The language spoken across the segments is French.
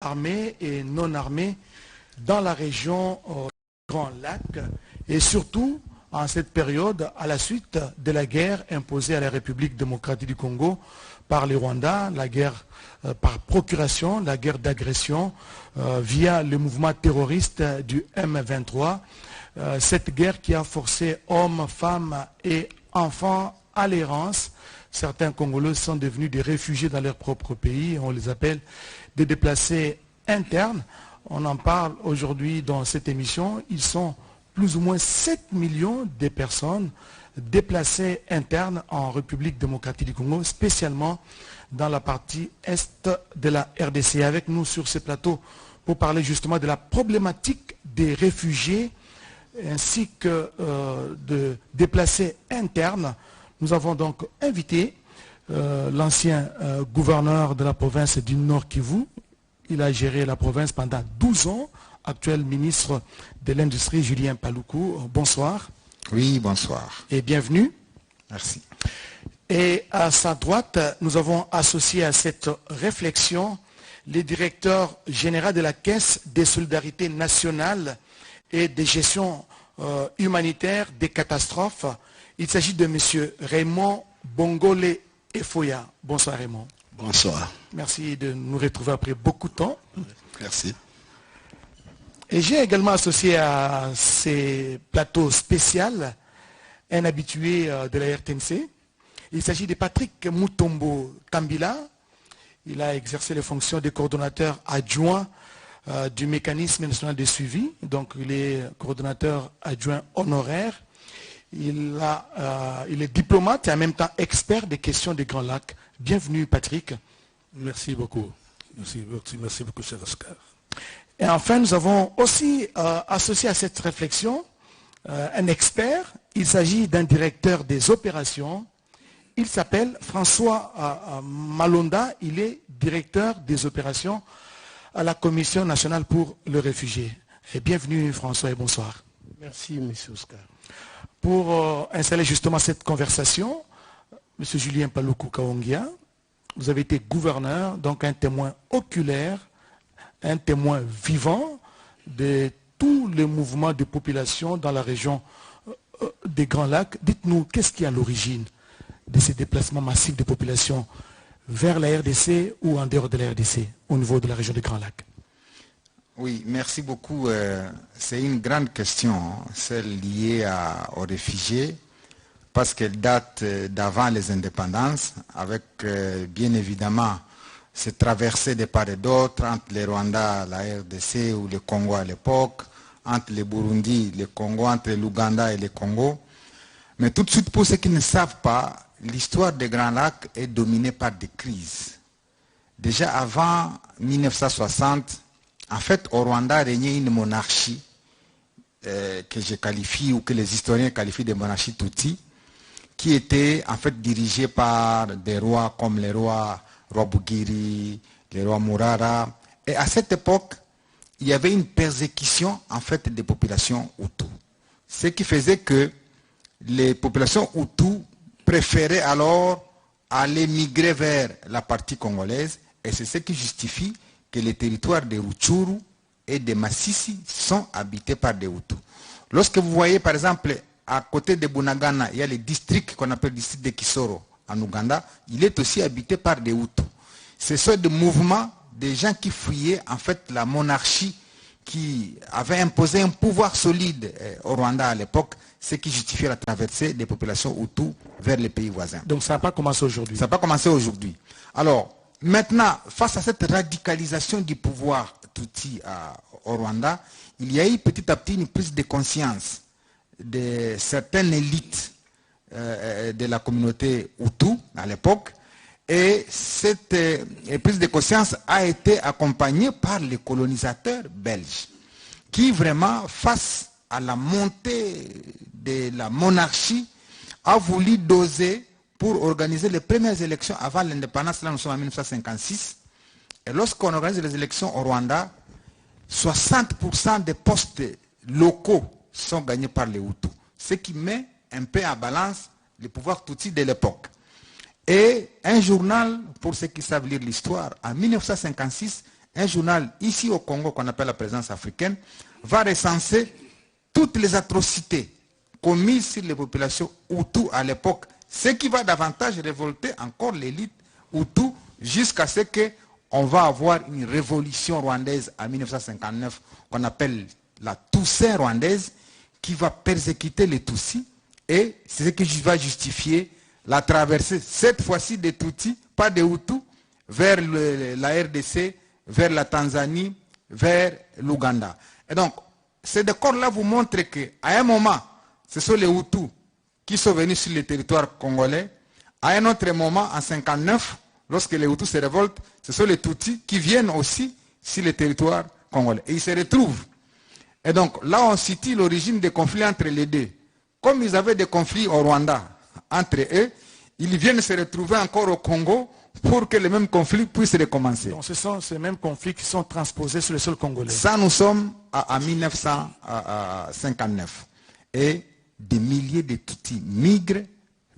armés et non armés dans la région du Grand Lac et surtout en cette période à la suite de la guerre imposée à la République démocratique du Congo par les Rwandais, la guerre par procuration, la guerre d'agression via le mouvement terroriste du M23. Cette guerre qui a forcé hommes, femmes et enfants à l'errance. Certains Congolais sont devenus des réfugiés dans leur propre pays. On les appelle des déplacés internes. On en parle aujourd'hui dans cette émission. Ils sont plus ou moins 7 millions de personnes déplacées internes en République démocratique du Congo, spécialement dans la partie est de la RDC. Avec nous sur ce plateau pour parler justement de la problématique des réfugiés ainsi que de déplacés internes. Nous avons donc invité l'ancien gouverneur de la province du Nord Kivu. Il a géré la province pendant 12 ans, actuel ministre de l'Industrie, Julien Paluku. Bonsoir. Oui, bonsoir. Et bienvenue. Merci. Et à sa droite, nous avons associé à cette réflexion le directeur général de la Caisse des solidarités nationales et de gestion humanitaire des catastrophes. Il s'agit de M. Raymond Bongole Efoya. Bonsoir Raymond. Bonsoir. Merci de nous retrouver après beaucoup de temps. Merci. Et j'ai également associé à ces plateaux spéciaux un habitué de la RTNC. Il s'agit de Patrick Mutombo Tambila. Il a exercé les fonctions de coordonnateur adjoint du mécanisme national de suivi. Donc il est coordonnateur adjoint honoraire. Il est diplomate et en même temps expert des questions des Grands Lacs. Bienvenue Patrick. Merci beaucoup. Merci beaucoup, cher Oscar. Et enfin, nous avons aussi associé à cette réflexion un expert. Il s'agit d'un directeur des opérations. Il s'appelle François Malonda. Il est directeur des opérations à la Commission nationale pour le réfugié. Et bienvenue François et bonsoir. Merci, monsieur Oscar. Pour installer justement cette conversation, M. Julien Paluku Kaongia, vous avez été gouverneur, donc un témoin oculaire, un témoin vivant de tous les mouvements de population dans la région des Grands Lacs. Dites-nous, qu'est-ce qui est à l'origine de ces déplacements massifs de population vers la RDC ou en dehors de la RDC, au niveau de la région des Grands Lacs? Oui, merci beaucoup. C'est une grande question, celle liée aux réfugiés, parce qu'elle date d'avant les indépendances, avec bien évidemment cette traversée de part et d'autre entre les Rwandais, la RDC ou le Congo à l'époque, entre les Burundi, le Congo, entre l'Ouganda et le Congo. Mais tout de suite, pour ceux qui ne savent pas, l'histoire des Grands Lacs est dominée par des crises. Déjà avant 1960, en fait, au Rwanda régnait une monarchie que je qualifie ou que les historiens qualifient de monarchie Tutsi, qui était en fait dirigée par des rois comme les rois Bugiri, les rois Murara. Et à cette époque, il y avait une persécution en fait des populations Hutus. Ce qui faisait que les populations Hutus préféraient alors aller migrer vers la partie congolaise, et c'est ce qui justifie que les territoires de Rutshuru et de Masisi sont habités par des Hutus. Lorsque vous voyez par exemple à côté de Bunagana, il y a le district qu'on appelle le district de Kisoro en Ouganda, il est aussi habité par des Hutus. Ce sont des mouvements des gens qui fuyaient en fait la monarchie qui avait imposé un pouvoir solide au Rwanda à l'époque, ce qui justifiait la traversée des populations Hutus vers les pays voisins. Donc ça n'a pas commencé aujourd'hui. Ça n'a pas commencé aujourd'hui. Alors, maintenant, face à cette radicalisation du pouvoir Tutsi au Rwanda, il y a eu petit à petit une prise de conscience de certaines élites de la communauté Hutu à l'époque, et cette prise de conscience a été accompagnée par les colonisateurs belges qui vraiment, face à la montée de la monarchie, a voulu doser pour organiser les premières élections avant l'indépendance. Là nous sommes en 1956, et lorsqu'on organise les élections au Rwanda, 60% des postes locaux sont gagnés par les Hutus, ce qui met un peu à balance le pouvoir Tutsi de l'époque. Et un journal, pour ceux qui savent lire l'histoire, en 1956, un journal ici au Congo qu'on appelle la Présence africaine, va recenser toutes les atrocités commises sur les populations Hutus à l'époque, ce qui va davantage révolter encore l'élite Hutu jusqu'à ce qu'on va avoir une révolution rwandaise en 1959 qu'on appelle la Toussaint rwandaise, qui va persécuter les Tutsis, et c'est ce qui va justifier la traversée, cette fois-ci des Tutsis, pas des Hutus, vers la RDC, vers la Tanzanie, vers l'Ouganda. Et donc, ces décors-là vous montrent qu'à un moment, ce sont les Hutus qui sont venus sur le territoire congolais. À un autre moment, en 1959, lorsque les Hutus se révoltent, ce sont les Tutsis qui viennent aussi sur le territoire congolais. Et ils se retrouvent. Et donc, là, on situe l'origine des conflits entre les deux. Comme ils avaient des conflits au Rwanda entre eux, ils viennent se retrouver encore au Congo pour que les mêmes conflits puissent recommencer. Donc ce sont ces mêmes conflits qui sont transposés sur le sol congolais. Ça, nous sommes en 1959. Et des milliers de Tutsis migrent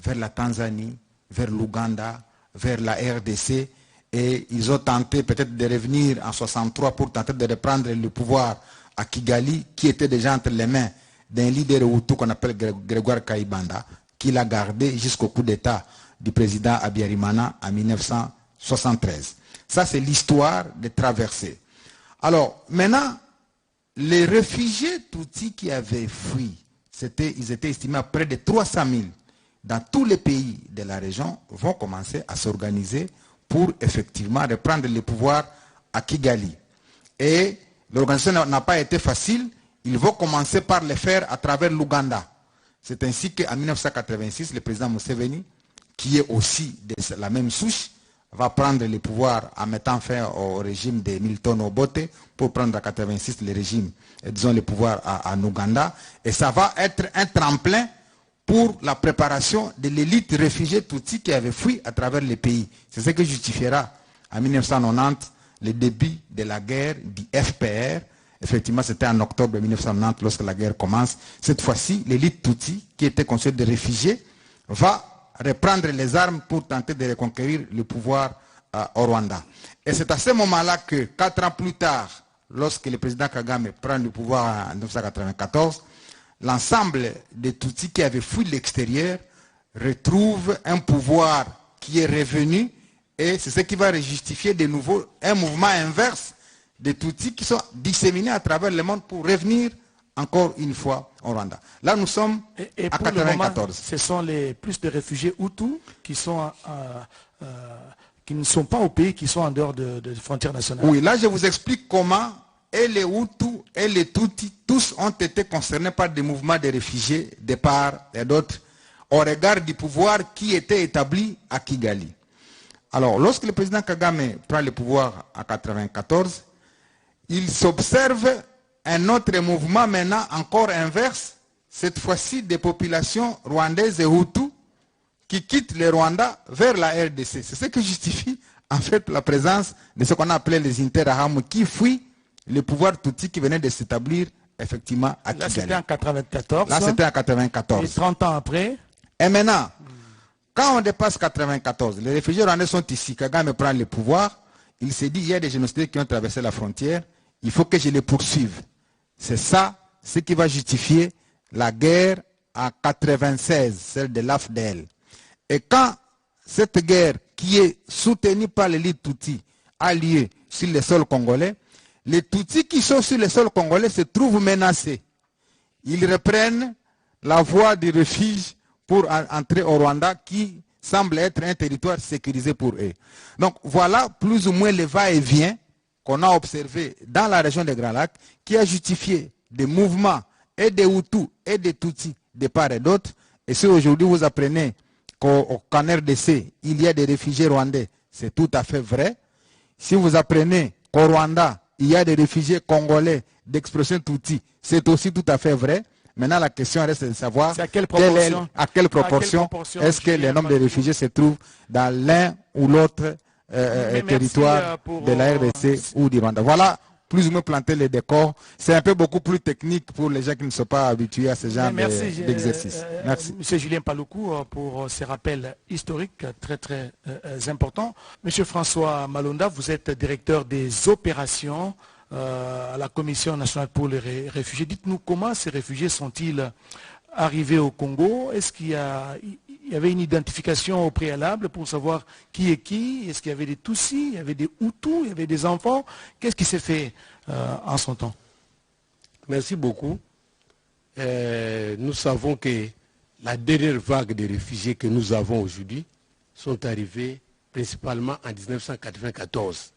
vers la Tanzanie, vers l'Ouganda, vers la RDC. Et ils ont tenté peut-être de revenir en 1963 pour tenter de reprendre le pouvoir à Kigali, qui était déjà entre les mains d'un leader Hutu qu'on appelle Grégoire Kayibanda, qui l'a gardé jusqu'au coup d'État du président Habyarimana en 1973. Ça, c'est l'histoire des traversées. Alors, maintenant, les réfugiés Tutsis qui avaient fui, ils étaient estimés à près de 300 000 dans tous les pays de la région, vont commencer à s'organiser pour effectivement reprendre le pouvoir à Kigali. Et l'organisation n'a pas été facile. Ils vont commencer par le faire à travers l'Ouganda. C'est ainsi qu'en 1986, le président Museveni, qui est aussi de la même souche, va prendre le pouvoir en mettant fin au régime de Milton Obote pour prendre en 1986 le régime, disons le pouvoir en Ouganda. Et ça va être un tremplin pour la préparation de l'élite réfugiée Tutsi qui avait fui à travers les pays. C'est ce qui justifiera en 1990 le début de la guerre du FPR. Effectivement, c'était en octobre 1990 lorsque la guerre commence. Cette fois-ci, l'élite Tutsi, qui était constituée de réfugiés, va reprendre les armes pour tenter de reconquérir le pouvoir au Rwanda. Et c'est à ce moment-là que, 4 ans plus tard, lorsque le président Kagame prend le pouvoir en 1994, l'ensemble des Tutsis qui avaient fui l'extérieur retrouvent un pouvoir qui est revenu, et c'est ce qui va justifier de nouveau un mouvement inverse des Tutsis qui sont disséminés à travers le monde pour revenir encore une fois au Rwanda. Là, nous sommes et à pour 1994. le moment, ce sont plus de réfugiés Hutus qui ne sont pas au pays, qui sont en dehors de frontières nationales. Oui, là, je vous explique comment et les Hutus et les Tutsis, tous ont été concernés par des mouvements de réfugiés de part et d'autre, au regard du pouvoir qui était établi à Kigali. Alors, lorsque le président Kagame prend le pouvoir en 1994, il s'observe un autre mouvement maintenant encore inverse, cette fois-ci des populations rwandaises et Hutus qui quittent le Rwanda vers la RDC. C'est ce qui justifie en fait la présence de ce qu'on a appelé les Interahamwe qui fuient le pouvoir Tutsi qui venait de s'établir effectivement à Kigali. Là, c'était en 1994. Là, c'était en 1994. Et 30 ans après. Et maintenant, quand on dépasse 1994, les réfugiés rwandais sont ici, Kagame prend le pouvoir, il s'est dit, il y a des génocidaires qui ont traversé la frontière, il faut que je les poursuive. C'est ça, ce qui va justifier la guerre en 1996, celle de l'AFDL. Et quand cette guerre, qui est soutenue par l'élite Tutsi, a lieu sur le sol congolais, les Tutsis qui sont sur le sol congolais se trouvent menacés. Ils reprennent la voie du refuge pour entrer au Rwanda, qui semble être un territoire sécurisé pour eux. Donc voilà plus ou moins le va-et-vient qu'on a observé dans la région des Grands Lacs, qui a justifié des mouvements et des Hutus et des Tutsis de part et d'autre. Et si aujourd'hui vous apprenez qu'en RDC, il y a des réfugiés rwandais, c'est tout à fait vrai. Si vous apprenez qu'au Rwanda, il y a des réfugiés congolais d'expression Tutsi, c'est aussi tout à fait vrai. Maintenant, la question reste de savoir à quelle proportion est-ce que le nombre de réfugiés se trouve dans l'un ou l'autre territoire de la RDC ou du Rwanda. Voilà plus ou moins planter les décors. C'est un peu beaucoup plus technique pour les gens qui ne sont pas habitués à ce genre d'exercice. Merci. Monsieur Julien Paloukou pour ces rappels historiques très très importants. Monsieur François Malonda, vous êtes directeur des opérations à la Commission nationale pour les réfugiés. Dites-nous comment ces réfugiés sont-ils arrivés au Congo? Est-ce qu'il y avait une identification au préalable pour savoir qui est qui? Est-ce qu'il y avait des Tutsis, il y avait des Hutus, il y avait des enfants? Qu'est-ce qui s'est fait en son temps? Merci beaucoup. Nous savons que la dernière vague de réfugiés que nous avons aujourd'hui sont arrivés principalement en 1994.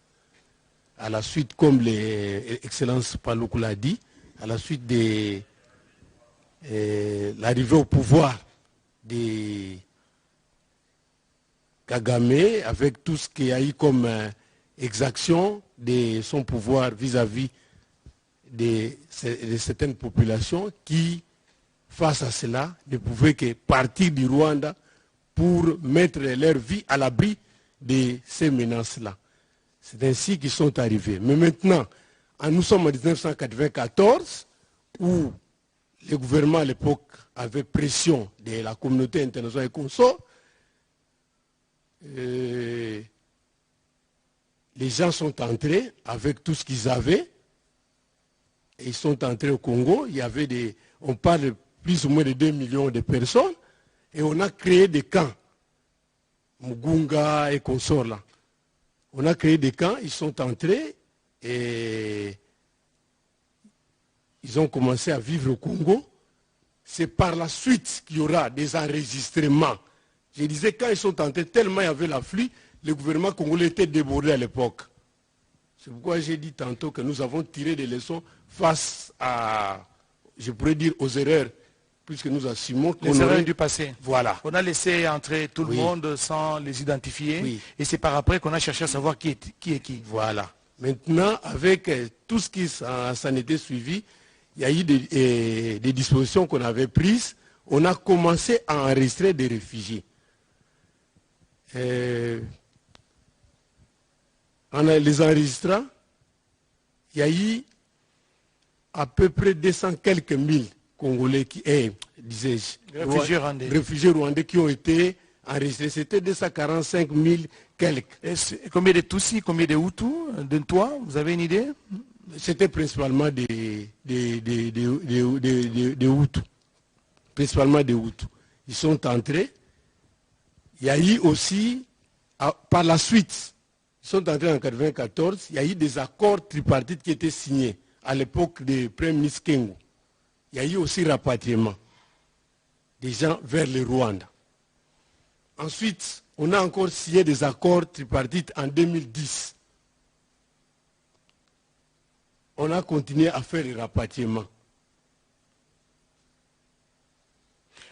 À la suite, comme l'excellence Paloukou l'a dit, à la suite de l'arrivée au pouvoir de Kagame, avec tout ce qu'il y a eu comme exaction de son pouvoir vis-à-vis de certaines populations qui, face à cela, ne pouvaient que partir du Rwanda pour mettre leur vie à l'abri de ces menaces-là. C'est ainsi qu'ils sont arrivés. Mais maintenant, nous sommes en 1994, où le gouvernement à l'époque avait pression de la communauté internationale et consorts. Les gens sont entrés avec tout ce qu'ils avaient. Et ils sont entrés au Congo. Il y avait on parle de plus ou moins de 2 millions de personnes. Et on a créé des camps. Mugunga et consorts là. On a créé des camps, ils sont entrés et ils ont commencé à vivre au Congo. C'est par la suite qu'il y aura des enregistrements. Je disais, quand ils sont entrés, tellement il y avait l'afflux, le gouvernement congolais était débordé à l'époque. C'est pourquoi j'ai dit tantôt que nous avons tiré des leçons face à, je pourrais dire, aux erreurs, puisque nous assumons les erreurs du passé. Voilà. On a laissé entrer tout le monde sans les identifier. Et c'est par après qu'on a cherché à savoir qui est qui. Voilà. Maintenant, avec tout ce qui s'en était suivi, il y a eu des dispositions qu'on avait prises. On a commencé à enregistrer des réfugiés. En les enregistrant, il y a eu à peu près 200 quelques mille Congolais réfugiés rwandais qui ont été enregistrés. C'était 245 000 quelques. Et combien de Tutsis, combien de Hutus, de toi, vous avez une idée? C'était principalement des Hutus. Principalement des Hutus. Ils sont entrés. Il y a eu aussi, par la suite, ils sont entrés en 1994, il y a eu des accords tripartites qui étaient signés à l'époque du Premier ministre Kengo. Il y a eu aussi rapatriement des gens vers le Rwanda. Ensuite, on a encore signé des accords tripartites en 2010. On a continué à faire le rapatriement.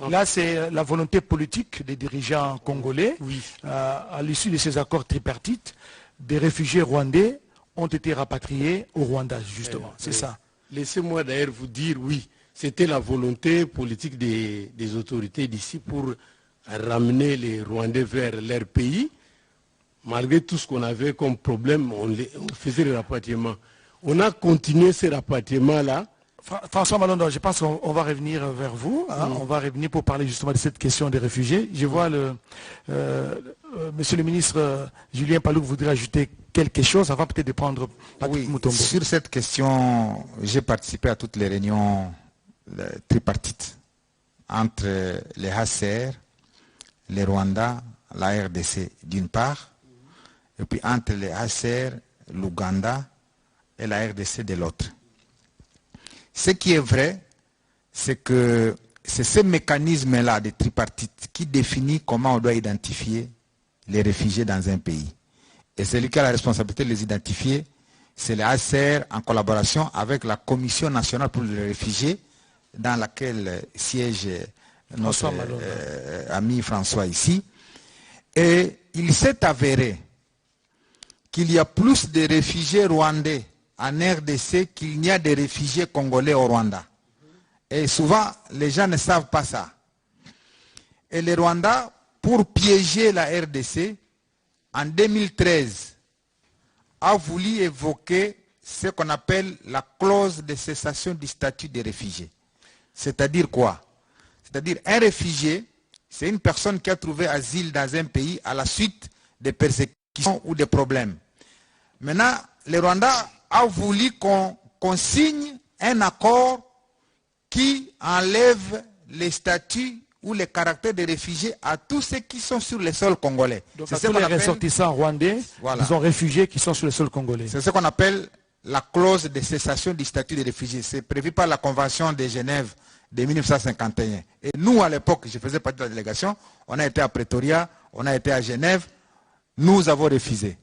Là, c'est la volonté politique des dirigeants congolais. Oui. À l'issue de ces accords tripartites, des réfugiés rwandais ont été rapatriés au Rwanda, justement. C'est ça. Laissez-moi d'ailleurs vous dire, oui, c'était la volonté politique des autorités d'ici pour ramener les Rwandais vers leur pays. Malgré tout ce qu'on avait comme problème, on faisait le rapatriement. On a continué ce rapatriement-là. François Malonda, je pense qu'on va revenir vers vous. On va revenir pour parler justement de cette question des réfugiés. Je vois Monsieur le ministre Julien Paloukou voudrait ajouter quelque chose avant peut-être de prendre Patrick Mutombo. Sur cette question, j'ai participé à toutes les réunions tripartites entre les HCR, les Rwandais, la RDC d'une part, et puis entre les HCR, l'Ouganda et la RDC de l'autre. Ce qui est vrai, c'est que c'est ce mécanisme-là de tripartite qui définit comment on doit identifier les réfugiés dans un pays. Et celui qui a la responsabilité de les identifier, c'est le HCR en collaboration avec la Commission nationale pour les réfugiés, dans laquelle siège notre ami François ici. Et il s'est avéré qu'il y a plus de réfugiés rwandais en RDC qu'il n'y a de réfugiés congolais au Rwanda. Et souvent, les gens ne savent pas ça. Et le Rwanda, pour piéger la RDC, en 2013, a voulu évoquer ce qu'on appelle la clause de cessation du statut des réfugiés. C'est-à-dire quoi? C'est-à-dire un réfugié, c'est une personne qui a trouvé asile dans un pays à la suite des persécutions ou des problèmes. Maintenant, le Rwanda a voulu qu'on signe un accord qui enlève les statuts ou les caractères des réfugiés à tous ceux qui sont sur le sol congolais. Donc à tous les ressortissants rwandais, voilà, ils sont réfugiés qui sont sur le sol congolais. C'est ce qu'on appelle la clause de cessation du statut des réfugiés. C'est prévu par la Convention de Genève de 1951. Et nous, à l'époque, je faisais partie de la délégation, on a été à Pretoria, on a été à Genève, nous avons refusé.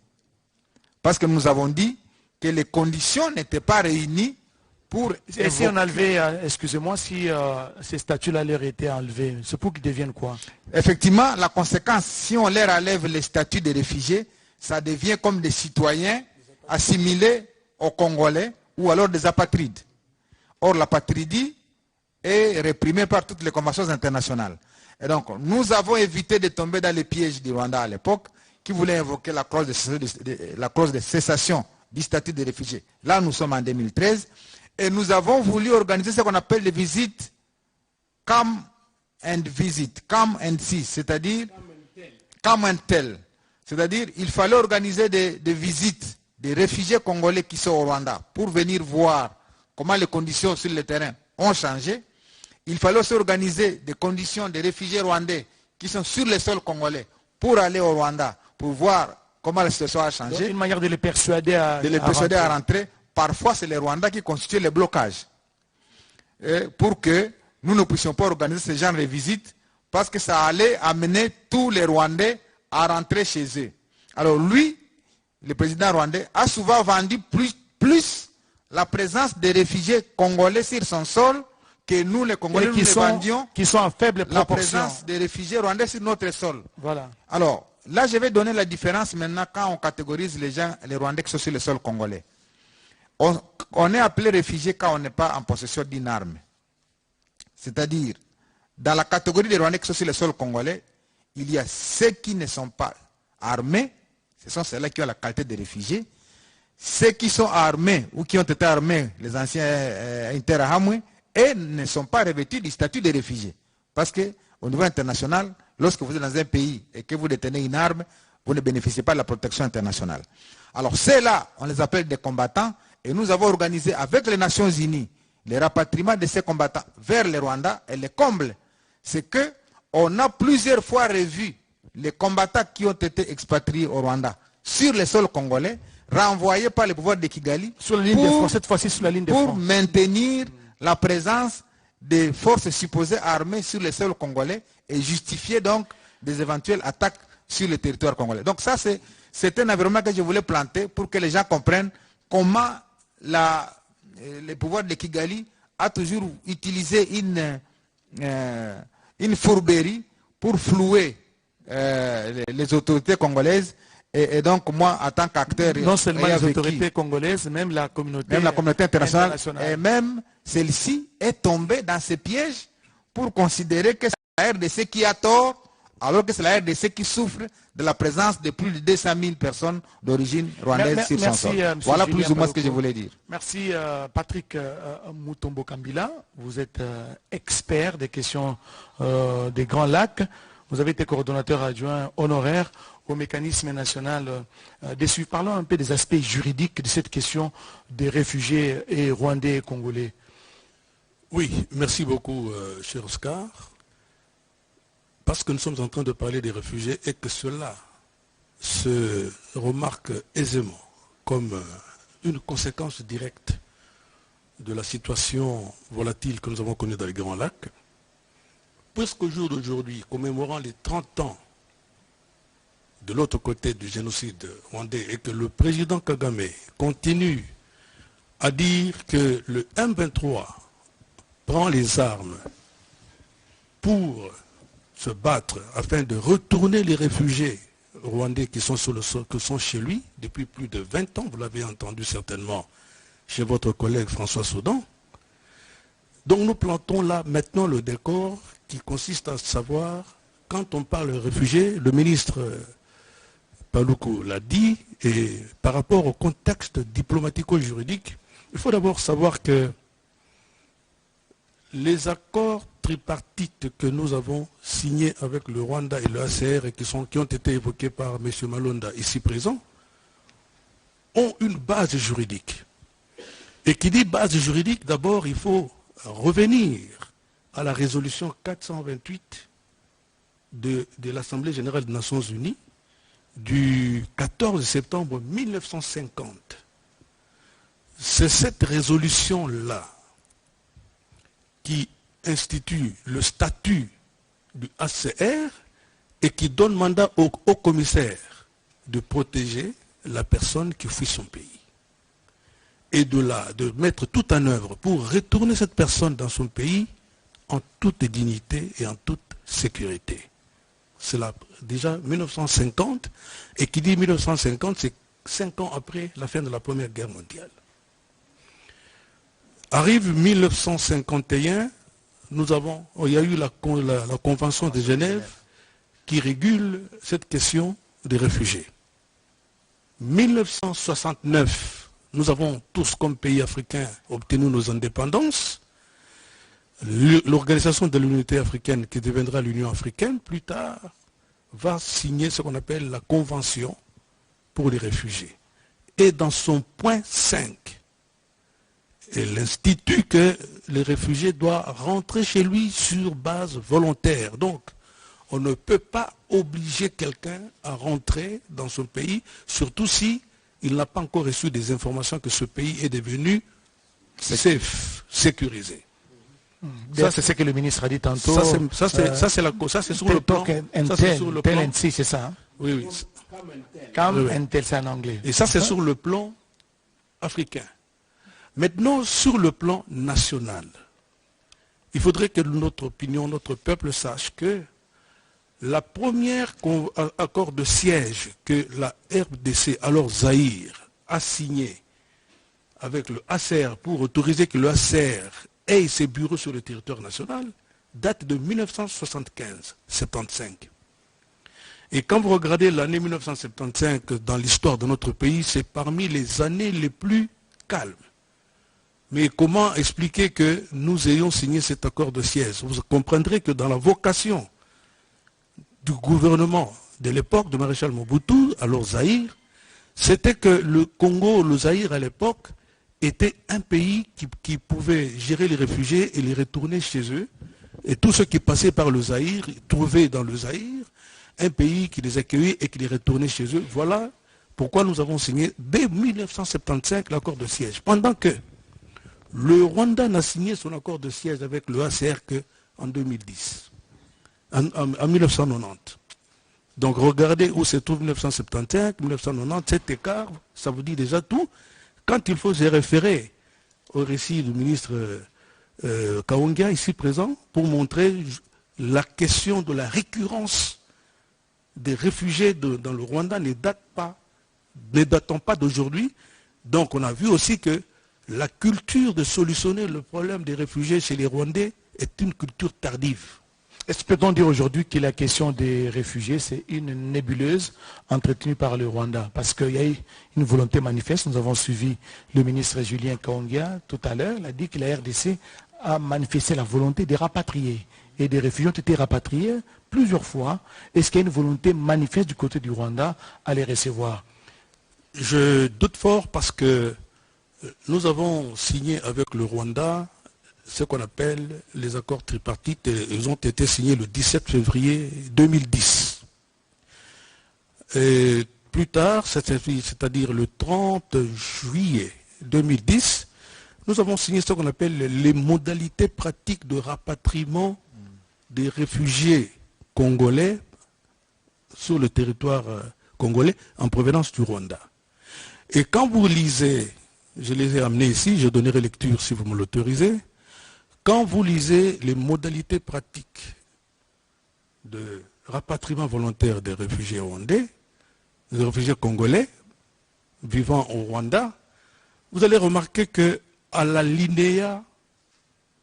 Parce que nous avons dit que les conditions n'étaient pas réunies pour... Et si on enlevait, excusez-moi, si ces statuts-là leur étaient enlevés, c'est pour qu'ils deviennent quoi? Effectivement, la conséquence, si on leur enlève les statuts des réfugiés, ça devient comme des citoyens assimilés aux Congolais ou alors des apatrides. Or, l'apatridie est réprimée par toutes les conventions internationales. Et donc, nous avons évité de tomber dans les pièges du Rwanda à l'époque, qui voulait invoquer la clause de cessation du statut des réfugiés. Là, nous sommes en 2013, et nous avons voulu organiser ce qu'on appelle des visites come and visit, come and see, c'est-à-dire come and tell. C'est-à-dire, il fallait organiser des visites des réfugiés congolais qui sont au Rwanda pour venir voir comment les conditions sur le terrain ont changé. Il fallait aussi organiser des conditions des réfugiés rwandais qui sont sur le sol congolais pour aller au Rwanda, pour voir comment la situation a changé. Donc, une manière de les persuader à rentrer. Parfois, c'est les Rwandais qui constituent les blocages. Pour que nous ne puissions pas organiser ce genre de visites, parce que ça allait amener tous les Rwandais à rentrer chez eux. Alors lui, le président rwandais, a souvent vendu plus la présence des réfugiés congolais sur son sol que nous, les Congolais, nous vendions qui sont en faible proportion. La présence des réfugiés rwandais sur notre sol. Voilà. Alors, là, je vais donner la différence maintenant quand on catégorise les gens, les Rwandais qui sont sur le sol congolais. On est appelé réfugié quand on n'est pas en possession d'une arme. C'est-à-dire, dans la catégorie des Rwandais qui sont sur le sol congolais, il y a ceux qui ne sont pas armés, ce sont ceux-là qui ont la qualité de réfugiés, ceux qui sont armés ou qui ont été armés, les anciens Interahamwe, et ne sont pas revêtus du statut de réfugiés. Parce qu'au niveau international, lorsque vous êtes dans un pays et que vous détenez une arme, vous ne bénéficiez pas de la protection internationale. Alors ceux-là, on les appelle des combattants, et nous avons organisé avec les Nations Unies le rapatriement de ces combattants vers le Rwanda, et le comble, c'est qu'on a plusieurs fois revu les combattants qui ont été expatriés au Rwanda sur le sol congolais, renvoyés par le pouvoir de Kigali, sur la ligne de front, cette fois-ci sur la ligne de front, pour maintenir la présence des forces supposées armées sur le sol congolais et justifier donc des éventuelles attaques sur le territoire congolais. Donc ça, c'est un environnement que je voulais planter pour que les gens comprennent comment le pouvoir de Kigali a toujours utilisé une fourberie pour flouer les autorités congolaises. Et donc moi, en tant qu'acteur... Non seulement les autorités congolaises, même la communauté internationale. Et même celle-ci est tombée dans ce piège pour considérer que c'est la RDC qui a tort, alors que c'est la RDC qui souffre de la présence de plus de 200 000 personnes d'origine rwandaise sur son sol. Voilà plus ou moins ce que je voulais dire. Merci Patrick Mutombo Kambila. Vous êtes expert des questions des Grands Lacs. Vous avez été coordonnateur adjoint honoraire au mécanisme national des suivis. Parlons un peu des aspects juridiques de cette question des réfugiés et rwandais et congolais. Oui, merci beaucoup, cher Oscar. Parce que nous sommes en train de parler des réfugiés et que cela se remarque aisément comme une conséquence directe de la situation volatile que nous avons connue dans les Grands Lacs, puisqu'au jour d'aujourd'hui, commémorant les 30 ans de l'autre côté du génocide rwandais et que le président Kagame continue à dire que le M23 prend les armes pour se battre afin de retourner les réfugiés rwandais qui sont sur le sol, qui sont chez lui depuis plus de 20 ans, vous l'avez entendu certainement chez votre collègue François Soudan. Donc nous plantons là maintenant le décor qui consiste à savoir, quand on parle de réfugiés, le ministre Paluku l'a dit, et par rapport au contexte diplomatico-juridique, il faut d'abord savoir que les accords tripartites que nous avons signés avec le Rwanda et le ACR et qui ont été évoqués par M. Malonda ici présent, ont une base juridique. Et qui dit base juridique, d'abord il faut revenir à la résolution 428 de l'Assemblée générale des Nations Unies du 14 septembre 1950. C'est cette résolution-là qui institue le statut du ACR et qui donne mandat au commissaire de protéger la personne qui fuit son pays. Et de mettre tout en œuvre pour retourner cette personne dans son pays en toute dignité et en toute sécurité. C'est là déjà 1950, et qui dit 1950, c'est 5 ans après la fin de la Première Guerre mondiale. Arrive 1951, il y a eu la Convention de Genève qui régule cette question des réfugiés. 1969, nous avons tous comme pays africains obtenu nos indépendances. L'Organisation de l'Unité africaine, qui deviendra l'Union africaine, plus tard, va signer ce qu'on appelle la Convention pour les réfugiés. Et dans son point 5, elle institue que les réfugiés doivent rentrer chez lui sur base volontaire. Donc, on ne peut pas obliger quelqu'un à rentrer dans son pays, surtout si il n'a pas encore reçu des informations que ce pays est devenu safe, sécurisé. Ça, c'est ce que le ministre a dit tantôt. Ça, c'est sur le plan. C'est ça. Hein? Oui, oui. Comme Intel, c'est en anglais. Et ça, c'est sur le plan africain. Maintenant, sur le plan national, il faudrait que notre opinion, notre peuple sache que la première accord de siège que la RDC, alors Zaïre, a signé avec le ACR pour autoriser que le ACR ait ses bureaux sur le territoire national, date de 1975. Et quand vous regardez l'année 1975 dans l'histoire de notre pays, c'est parmi les années les plus calmes. Mais comment expliquer que nous ayons signé cet accord de siège? Vous comprendrez que dans la vocation du gouvernement de l'époque de Maréchal Mobutu, alors Zaïre, c'était que le Congo, le Zaïre à l'époque, était un pays qui pouvait gérer les réfugiés et les retourner chez eux. Et tous ceux qui passaient par le Zaïre trouvaient dans le Zaïre un pays qui les accueillait et qui les retournait chez eux. Voilà pourquoi nous avons signé dès 1975 l'accord de siège. Pendant que le Rwanda n'a signé son accord de siège avec le ACR qu'en 2010, en 1990. Donc regardez où se trouve 1975, 1990, cet écart, ça vous dit déjà tout. Quand il faut se référer au récit du ministre Kaongia, ici présent, pour montrer la question de la récurrence des réfugiés dans le Rwanda ne datant pas d'aujourd'hui. Donc on a vu aussi que la culture de solutionner le problème des réfugiés chez les Rwandais est une culture tardive. Est-ce que peut-on dire aujourd'hui que la question des réfugiés, c'est une nébuleuse entretenue par le Rwanda? Parce qu'il y a eu une volonté manifeste. Nous avons suivi le ministre Julien Kaongia tout à l'heure. Il a dit que la RDC a manifesté la volonté de rapatrier. Et des réfugiés ont été rapatriés plusieurs fois. Est-ce qu'il y a une volonté manifeste du côté du Rwanda à les recevoir? Je doute fort parce que nous avons signé avec le Rwanda ce qu'on appelle les accords tripartites. Ils ont été signés le 17 février 2010. Et plus tard, c'est-à-dire le 30 juillet 2010, nous avons signé ce qu'on appelle les modalités pratiques de rapatriement des réfugiés congolais sur le territoire congolais en provenance du Rwanda. Et quand vous lisez, je les ai amenés ici, je donnerai lecture si vous me l'autorisez, quand vous lisez les modalités pratiques de rapatriement volontaire des réfugiés rwandais, des réfugiés congolais vivant au Rwanda, vous allez remarquer que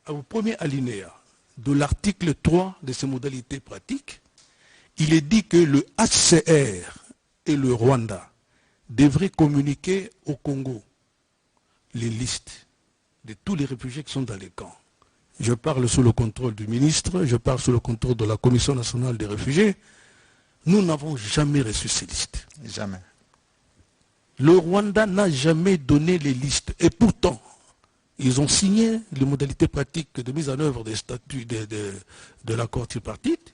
au premier alinéa de l'article 3 de ces modalités pratiques, il est dit que le HCR et le Rwanda devraient communiquer au Congo les listes de tous les réfugiés qui sont dans les camps. Je parle sous le contrôle du ministre, je parle sous le contrôle de la Commission nationale des réfugiés. Nous n'avons jamais reçu ces listes. Jamais. Le Rwanda n'a jamais donné les listes. Et pourtant, ils ont signé les modalités pratiques de mise en œuvre des statuts de l'accord tripartite,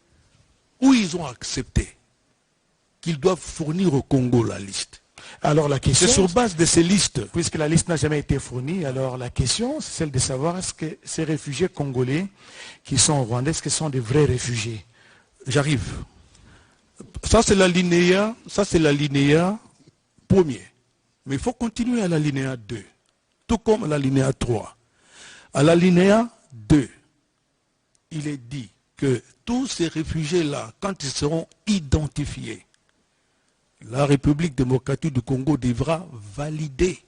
où ils ont accepté qu'ils doivent fournir au Congo la liste. Alors la question, c'est sur base de ces listes. Puisque la liste n'a jamais été fournie, alors la question, c'est celle de savoir est-ce que ces réfugiés congolais qui sont au Rwanda, est-ce qu'ils sont des vrais réfugiés? J'arrive. Ça c'est l'alinéa premier. Mais il faut continuer à l'alinéa 2. Tout comme à l'alinéa 3. À l'alinéa 2, il est dit que tous ces réfugiés-là, quand ils seront identifiés, la République démocratique du Congo devra valider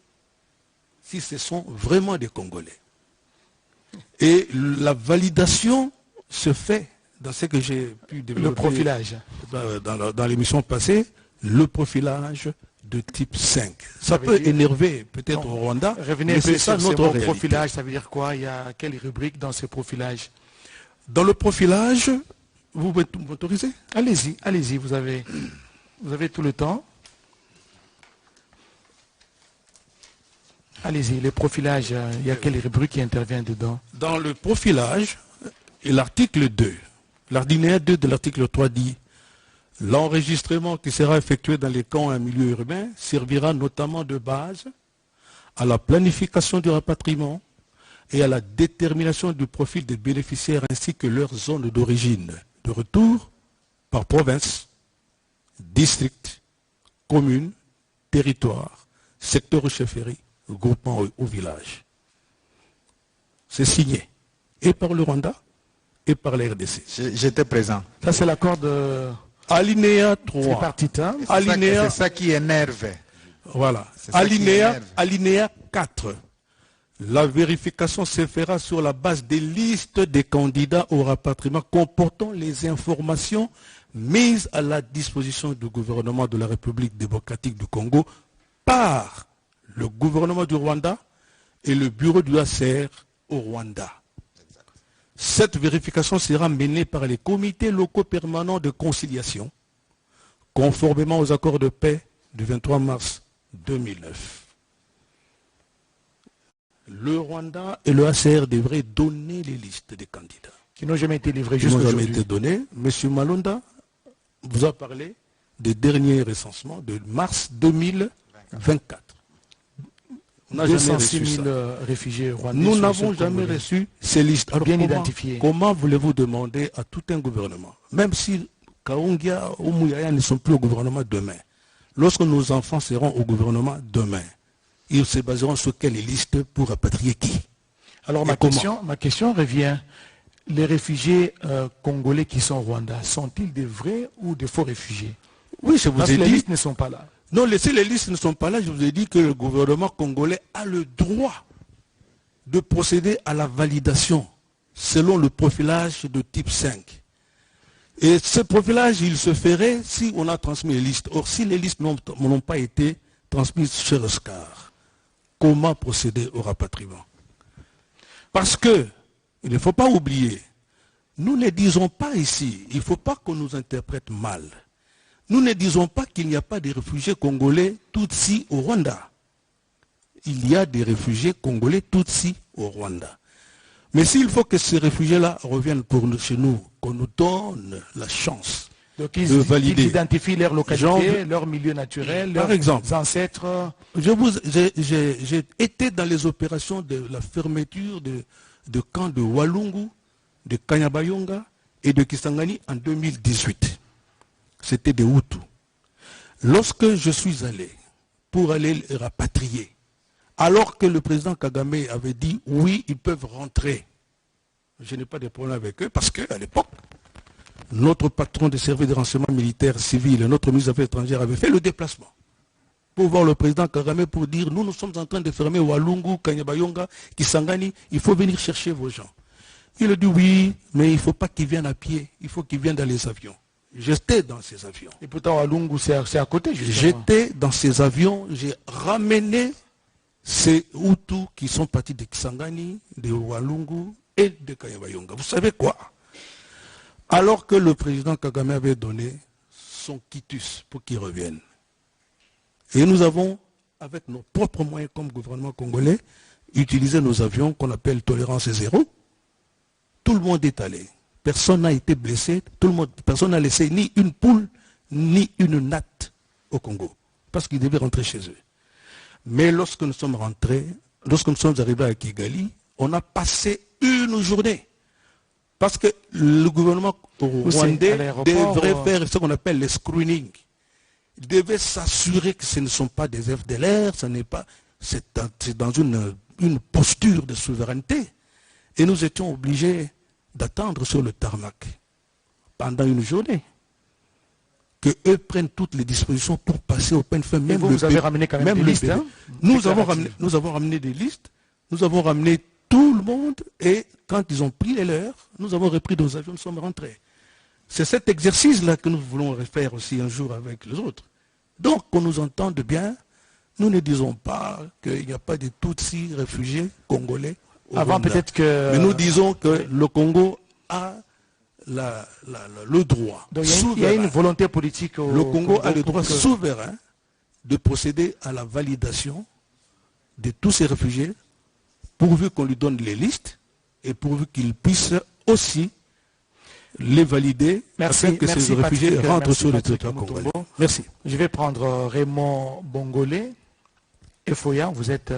si ce sont vraiment des Congolais. Et la validation se fait dans ce que j'ai pu développer. Le profilage. Dans l'émission passée, le profilage de type 5. Ça peut énerver peut-être au Rwanda, revenez mais c'est ça notre réalité. Profilage, ça veut dire quoi? Il y a quelle rubrique dans ce profilage? Dans le profilage, vous m'autorisez? Allez-y, allez-y, vous avez tout le temps. Allez-y, le profilage, il y a quelle rubrique qui intervient dedans? Dans le profilage, l'article 2, l'alinéa 2 de l'article 3 dit « L'enregistrement qui sera effectué dans les camps et en milieu urbain servira notamment de base à la planification du rapatriement et à la détermination du profil des bénéficiaires ainsi que leur zone d'origine, de retour par province, district, commune, territoire, secteur ou chefferie, groupement ou village. » C'est signé et par le Rwanda et par la RDC. J'étais présent. Ça c'est l'accord de... Alinéa 3. Tripartite, hein? C'est ça qui énerve. Voilà. Alinéa 4. La vérification se fera sur la base des listes des candidats au rapatriement comportant les informations mises à la disposition du gouvernement de la République démocratique du Congo par le gouvernement du Rwanda et le bureau du HCR au Rwanda. Cette vérification sera menée par les comités locaux permanents de conciliation, conformément aux accords de paix du 23 mars 2009. Le Rwanda et le HCR devraient donner les listes des candidats. Qui n'ont jamais été livrés Qui n'ont jusqu'à jamais aujourd'hui. été donnés. Monsieur Malonda vous a parlé des derniers recensements de mars 2024. On n'a jamais 206 reçu 000 ça. réfugiés rwandais. Nous sur n'avons le sol jamais congolais. reçu ces listes. Alors Bien comment, identifiés. comment voulez-vous demander à tout un gouvernement, même si Kaungia ou Mouyaya ne sont plus au gouvernement demain, lorsque nos enfants seront au gouvernement demain, ils se baseront sur quelle liste pour rapatrier qui? Alors ma question revient. Les réfugiés congolais qui sont au Rwanda, sont-ils des vrais ou des faux réfugiés? Oui, je vous Parce ai que les dit. listes ne sont pas là. Non, si les listes ne sont pas là, je vous ai dit que le gouvernement congolais a le droit de procéder à la validation selon le profilage de type 5. Et ce profilage, il se ferait si on a transmis les listes. Or, si les listes n'ont pas été transmises chez Oscar, comment procéder au rapatriement? Parce que, il ne faut pas oublier, nous ne disons pas ici, il ne faut pas qu'on nous interprète mal. Nous ne disons pas qu'il n'y a pas de réfugiés congolais Tutsi au Rwanda. Il y a des réfugiés congolais Tutsi au Rwanda. Mais s'il faut que ces réfugiés-là reviennent chez nous, qu'on nous donne la chance Donc de valider. Ils identifient leur localité, leur milieu naturel, leurs ancêtres. J'ai été dans les opérations de la fermeture de camps de Walungu, de Kanyabayonga et de Kisangani en 2018. C'était des Hutus. Lorsque je suis allé pour aller les rapatrier, alors que le président Kagame avait dit oui, ils peuvent rentrer, je n'ai pas de problème avec eux parce qu'à l'époque, notre patron des services de renseignement militaire civil et notre ministre des Affaires étrangères avaient fait le déplacement pour voir le président Kagame pour dire nous sommes en train de fermer Walungu, Kanyabayonga, Kisangani, il faut venir chercher vos gens. Il a dit oui, mais il ne faut pas qu'ils viennent à pied, il faut qu'ils viennent dans les avions. J'étais dans ces avions. Et pourtant, Walungu, c'est à côté, justement. J'étais dans ces avions, j'ai ramené ces Hutus qui sont partis de Kisangani, de Walungu et de Kanyabayonga. Vous savez quoi? Alors que le président Kagame avait donné son quitus pour qu'il revienne. Et nous avons, avec nos propres moyens comme gouvernement congolais, utilisé nos avions qu'on appelle tolérance zéro. Tout le monde est allé. Personne n'a été blessé. Personne n'a laissé ni une poule, ni une natte au Congo. Parce qu'ils devaient rentrer chez eux. Mais lorsque nous sommes rentrés, lorsque nous sommes arrivés à Kigali, on a passé une journée. Parce que le gouvernement rwandais devrait faire ce qu'on appelle le screening. Il devait s'assurer que ce ne sont pas des FDLR, c'est dans une posture de souveraineté. Et nous étions obligés d'attendre sur le tarmac pendant une journée. Que eux prennent toutes les dispositions pour passer au peine fin. Même vous avez ramené quand même des listes. Hein? Nous avons ramené des listes, nous avons ramené tout le monde et quand ils ont pris les leurs, nous avons repris nos avions, nous sommes rentrés. C'est cet exercice-là que nous voulons refaire aussi un jour avec les autres. Donc, qu'on nous entende bien, nous ne disons pas qu'il n'y a pas de Tutsis réfugiés congolais. Avant peut-être que... Mais nous disons que le Congo a le droit. Donc, il y a une volonté politique le Congo a le droit souverain de procéder à la validation de tous ces réfugiés, pourvu qu'on lui donne les listes et pourvu qu'il puisse aussi les valider afin que ces réfugiés rentrent sur le territoire congolais. Merci. Je vais prendre Raymond Bongolé. Efoya, vous êtes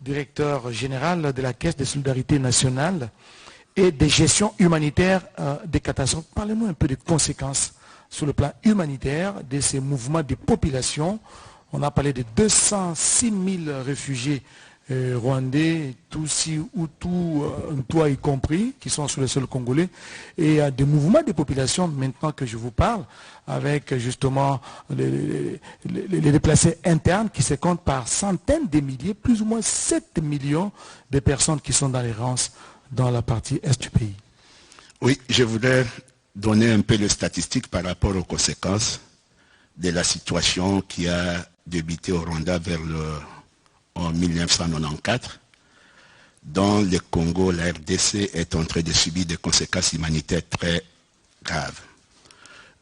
directeur général de la Caisse de solidarité nationale et de gestion humanitaire des catastrophes. Parlez-nous un peu des conséquences sur le plan humanitaire de ces mouvements de population. On a parlé de 206 000 réfugiés rwandais, Tutsis, Hutus, toi y compris, qui sont sur le sol congolais, et des mouvements de population, maintenant que je vous parle, avec justement les déplacés internes qui se comptent par centaines de milliers, plus ou moins 7 millions de personnes qui sont dans les rangs dans la partie est du pays. Oui, je voudrais donner un peu de statistiques par rapport aux conséquences de la situation qui a débuté au Rwanda en 1994, dans le Congo, la RDC est en train de subir des conséquences humanitaires très graves.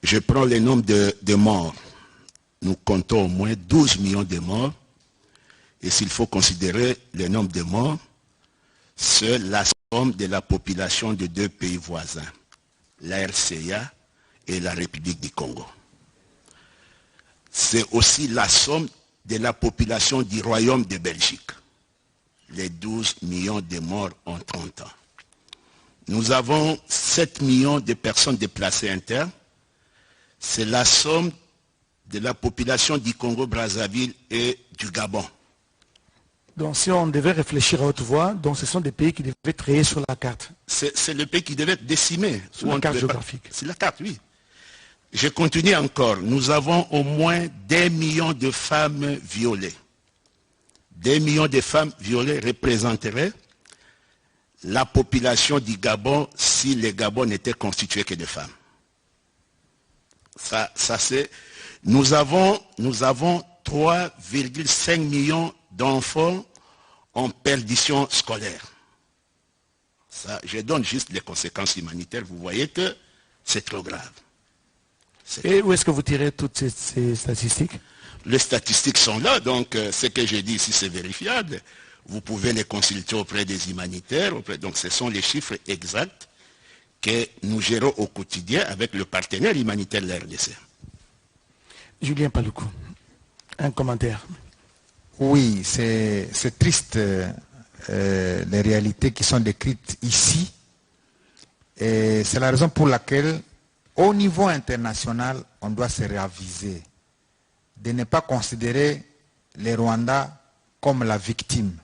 Je prends le nombre de morts. Nous comptons au moins 12 millions de morts. Et s'il faut considérer le nombre de morts, c'est la somme de la population de deux pays voisins, la RCA et la République du Congo. C'est aussi la somme de la population du Royaume de Belgique. Les 12 millions de morts en 30 ans. Nous avons 7 millions de personnes déplacées internes. C'est la somme de la population du Congo-Brazzaville et du Gabon. Donc si on devait réfléchir à haute voix, donc ce sont des pays qui devaient être créés sur la carte. C'est le pays qui devait être décimé. Sur la carte géographique. C'est la carte, oui. Je continue encore. Nous avons au moins 2 millions de femmes violées. 2 millions de femmes violées représenteraient la population du Gabon si le Gabon n'était constitué que de femmes. Ça c'est... Nous avons 3,5 millions d'enfants en perdition scolaire. Ça, je donne juste les conséquences humanitaires. Vous voyez que c'est trop grave. Et où est-ce que vous tirez toutes ces statistiques? Les statistiques sont là, donc ce que j'ai dit ici c'est vérifiable. Vous pouvez les consulter auprès des humanitaires. Donc ce sont les chiffres exacts que nous gérons au quotidien avec le partenaire humanitaire de la RDC. Julien Paluku, un commentaire. Oui, c'est triste les réalités qui sont décrites ici. Et c'est la raison pour laquelle au niveau international, on doit se réaviser, de ne pas considérer les Rwandais comme la victime.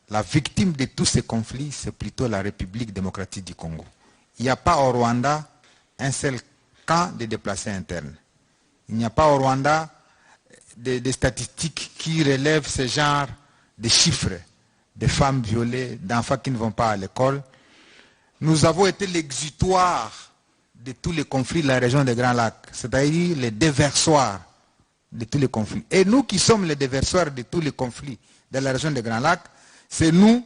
La victime de tous ces conflits, c'est plutôt la République démocratique du Congo. Il n'y a pas au Rwanda un seul camp de déplacés internes. Il n'y a pas au Rwanda des statistiques qui relèvent ce genre de chiffres, de femmes violées, d'enfants qui ne vont pas à l'école. Nous avons été l'exutoire de tous les conflits de la région des Grands Lacs, c'est-à-dire les déversoirs de tous les conflits. Et nous qui sommes les déversoirs de tous les conflits de la région des Grands Lacs, c'est nous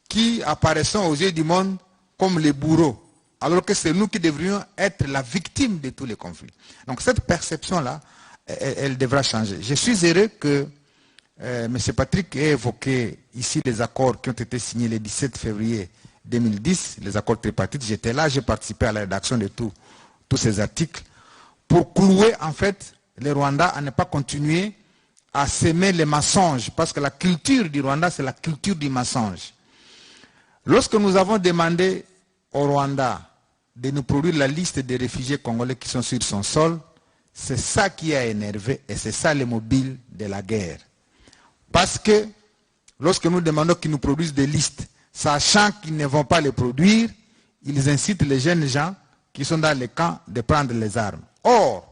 qui apparaissons aux yeux du monde comme les bourreaux, alors que c'est nous qui devrions être la victime de tous les conflits. Donc cette perception-là, elle devra changer. Je suis heureux que M. Patrick ait évoqué ici les accords qui ont été signés le 17 février 2010, les accords tripartites. J'étais là, j'ai participé à la rédaction de tous ces articles, pour clouer en fait les Rwandais à ne pas continuer à s'aimer les mensonges, parce que la culture du Rwanda, c'est la culture du mensonge. Lorsque nous avons demandé au Rwanda de nous produire la liste des réfugiés congolais qui sont sur son sol, c'est ça qui a énervé et c'est ça le mobile de la guerre. Parce que lorsque nous demandons qu'ils nous produisent des listes, sachant qu'ils ne vont pas les produire, ils incitent les jeunes gens qui sont dans les camps de prendre les armes. Or,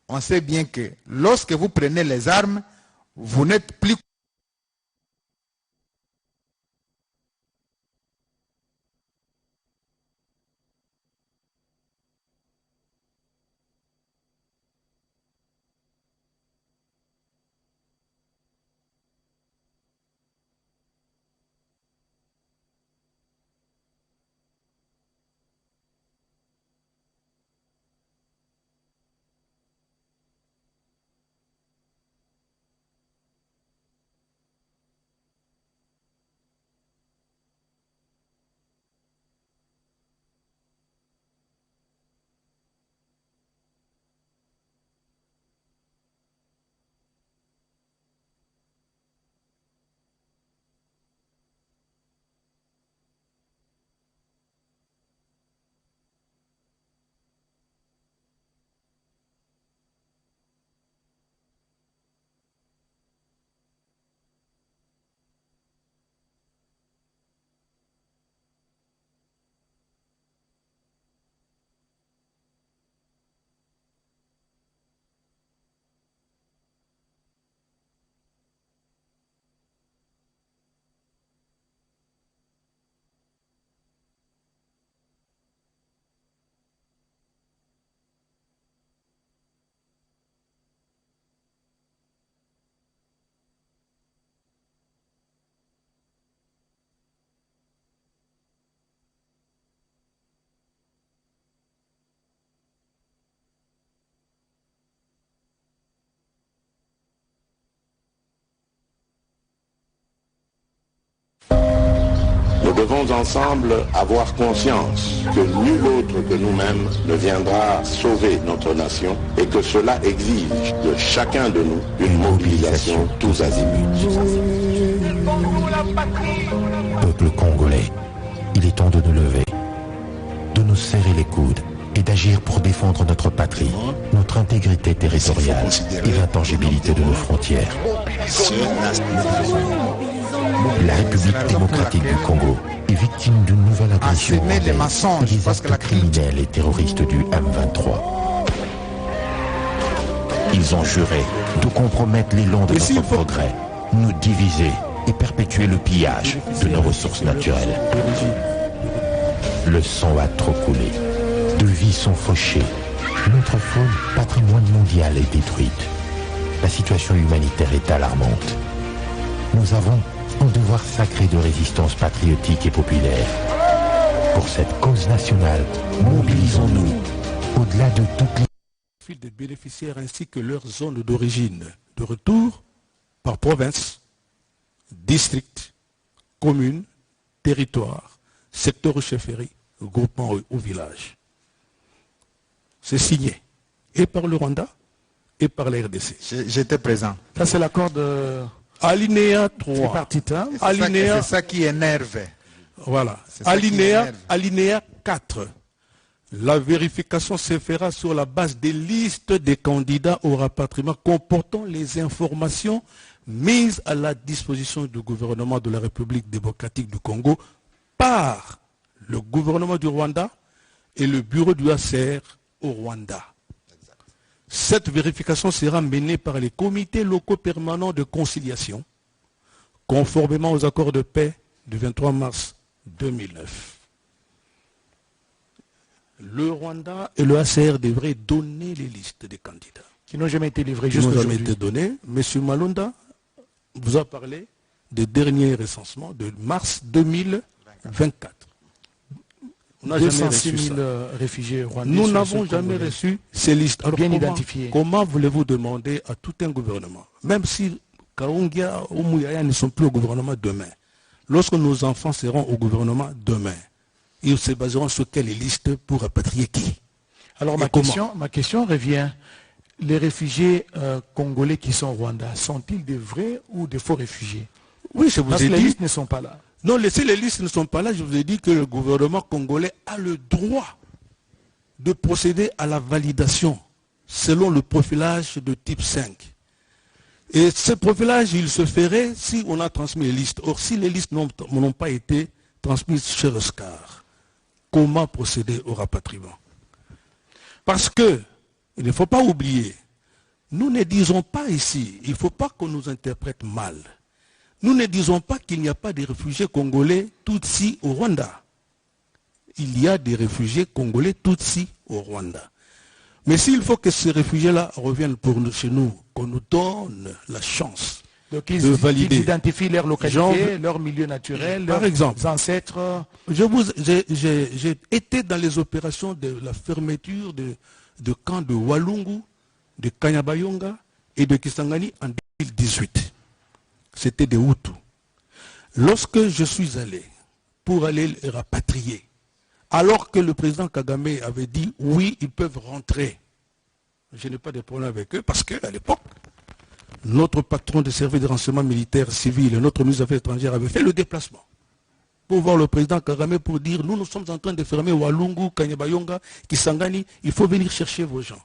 on sait bien que lorsque vous prenez les armes, vous n'êtes plus... Nous devons ensemble avoir conscience que nul autre que nous-mêmes ne viendra sauver notre nation et que cela exige de chacun de nous une mobilisation tous azimuts. Peuple congolais, il est temps de nous lever, de nous serrer les coudes et d'agir pour défendre notre patrie, notre intégrité territoriale et l'intangibilité de nos frontières. La République démocratique du Congo est victime d'une nouvelle agression rwandaise et des actes criminels et terroristes du M23. Ils ont juré de compromettre l'élan de notre progrès, nous diviser et perpétuer le pillage de nos ressources naturelles. Le sang a trop coulé, de vies sont fauchées, notre faune, patrimoine mondial, est détruite. La situation humanitaire est alarmante. Nous avons un devoir sacré de résistance patriotique et populaire. Pour cette cause nationale, mobilisons-nous au-delà de toutes les... des bénéficiaires ainsi que leur zone d'origine, de retour par province, district, commune, territoire, secteur ou chefferie, groupement ou village. C'est signé et par le Rwanda et par la RDC. J'étais présent. Ça, c'est l'accord de... Alinéa 3. C'est ça qui énerve. Voilà. Alinéa 4. La vérification se fera sur la base des listes des candidats au rapatriement comportant les informations mises à la disposition du gouvernement de la République démocratique du Congo par le gouvernement du Rwanda et le bureau du HCR au Rwanda. Cette vérification sera menée par les comités locaux permanents de conciliation, conformément aux accords de paix du 23 mars 2009. le Rwanda et le HCR devraient donner les listes des candidats. Qui n'ont jamais été livrés Qui n'ont jusqu'à jamais aujourd'hui. été donnés. M. Malonda vous a parlé des derniers recensements de mars 2024. On n'a jamais 206 reçu 000 ça. réfugiés rwandais. Nous sur n'avons le sol jamais congolais. reçu ces listes. Alors Bien comment, identifiés. comment voulez-vous demander à tout un gouvernement, même si Karungia ou Mouyaya ne sont plus au gouvernement demain, lorsque nos enfants seront au gouvernement demain, ils se baseront sur quelle liste pour rapatrier qui? Alors Et ma question revient. Les réfugiés congolais qui sont au Rwanda, sont-ils des vrais ou des faux réfugiés? Oui, je vous Parce ai que les dit. listes ne sont pas là. Non, si les listes ne sont pas là, je vous ai dit que le gouvernement congolais a le droit de procéder à la validation selon le profilage de type 5. Et ce profilage, il se ferait si on a transmis les listes. Or, si les listes n'ont pas été transmises chez Oscar, comment procéder au rapatriement? Parce que, il ne faut pas oublier, nous ne disons pas ici, il ne faut pas qu'on nous interprète mal. Nous ne disons pas qu'il n'y a pas de réfugiés congolais Tutsi au Rwanda. Il y a des réfugiés congolais Tutsi au Rwanda. Mais s'il faut que ces réfugiés-là reviennent pour nous, chez nous, qu'on nous donne la chance Donc de valider. ils identifient leur localité, Genre, leur milieu naturel, par leurs exemple, ancêtres. j'ai été dans les opérations de la fermeture de camps de Walungu, de Kanyabayonga et de Kisangani en 2018. C'était des Hutus. Lorsque je suis allé pour aller les rapatrier, alors que le président Kagame avait dit oui, ils peuvent rentrer, je n'ai pas de problème avec eux parce qu'à l'époque, notre patron de service de renseignement militaire civil et notre ministre des Affaires étrangères avait fait le déplacement pour voir le président Kagame pour dire nous sommes en train de fermer Walungu, Kanyabayonga, Kisangani, il faut venir chercher vos gens.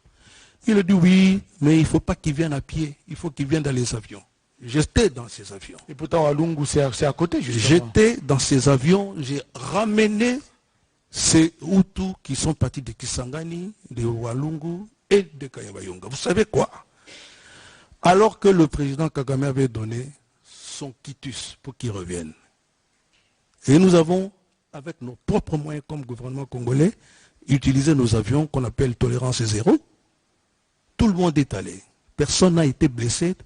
Il a dit oui, mais il ne faut pas qu'ils viennent à pied, il faut qu'ils viennent dans les avions. J'étais dans ces avions. Et pourtant, à Lungu, c'est à côté, justement. J'étais dans ces avions, j'ai ramené ces Hutus qui sont partis de Kisangani, de Walungu et de Kanyabayonga. Vous savez quoi? Alors que le président Kagame avait donné son quitus pour qu'ils reviennent. Et nous avons, avec nos propres moyens comme gouvernement congolais, utilisé nos avions qu'on appelle tolérance zéro. Tout le monde est allé. Personne n'a été blessé,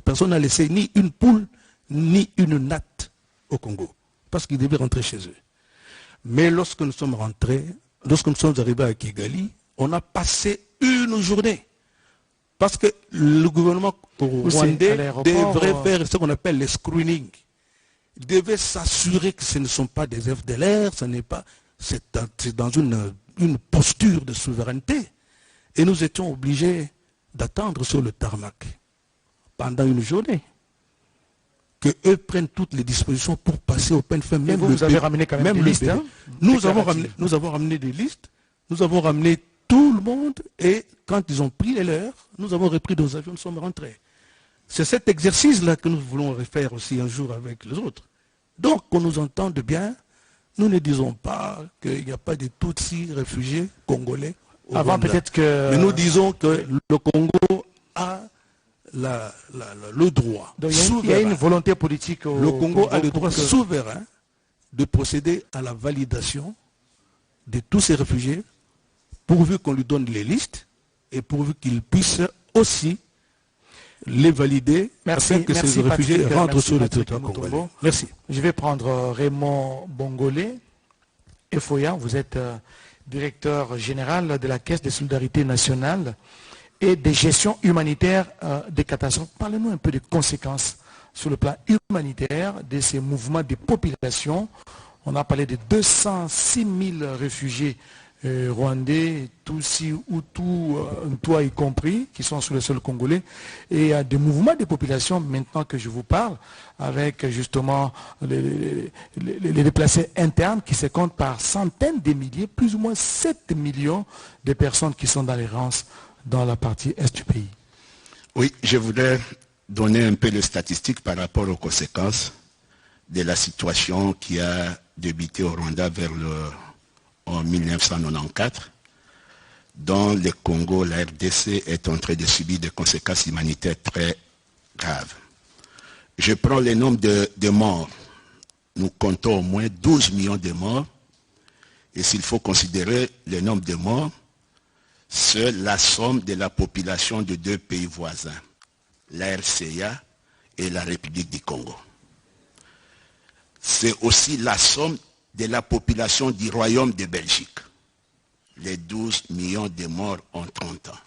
personne n'a laissé ni une poule, ni une natte au Congo. Parce qu'ils devaient rentrer chez eux. Mais lorsque nous sommes rentrés, lorsque nous sommes arrivés à Kigali, on a passé une journée. Parce que le gouvernement rwandais devrait faire ce qu'on appelle le screening. Il devait s'assurer que ce ne sont pas des FDLR, ce n'est pas, c'est dans une posture de souveraineté. Et nous étions obligés d'attendre sur le tarmac pendant une journée que eux prennent toutes les dispositions pour passer au peine fin. Même vous avez ramené quand même des listes, hein? Nous avons ramené des listes, nous avons ramené tout le monde et quand ils ont pris les leurs, nous avons repris nos avions, nous sommes rentrés. C'est cet exercice-là que nous voulons refaire aussi un jour avec les autres. Donc, qu'on nous entende bien, nous ne disons pas qu'il n'y a pas de Tutsis réfugiés congolais. Avant peut-être que... Mais nous disons que le Congo a le droit souverain. Il y a une volonté politique au Le Congo a le droit que... souverain de procéder à la validation de tous ces réfugiés, pourvu qu'on lui donne les listes et pourvu qu'il puisse aussi les valider afin que ces réfugiés rentrent sur le territoire congolais. Merci. Je vais prendre Raymond Bongolé. Efoya, vous êtes directeur général de la Caisse de solidarité nationale et de gestion humanitaire des catastrophes. Parlez-nous un peu des conséquences sur le plan humanitaire de ces mouvements de population. On a parlé de 206 000 réfugiés rwandais, Tutsis, Hutus, toi y compris, qui sont sur le sol congolais. Et il y a des mouvements de population, maintenant que je vous parle, avec justement les déplacés internes qui se comptent par centaines de milliers, plus ou moins 7 millions de personnes qui sont dans l'errance dans la partie est du pays. Oui, je voudrais donner un peu de statistiques par rapport aux conséquences de la situation qui a débuté au Rwanda en 1994, dont le Congo, la RDC, est en train de subir des conséquences humanitaires très graves. Je prends le nombre de morts. Nous comptons au moins 12 millions de morts Et s'il faut considérer le nombre de morts, c'est la somme de la population de deux pays voisins, la RCA et la République du Congo. C'est aussi la somme de la population du Royaume de Belgique, les 12 millions de morts en 30 ans.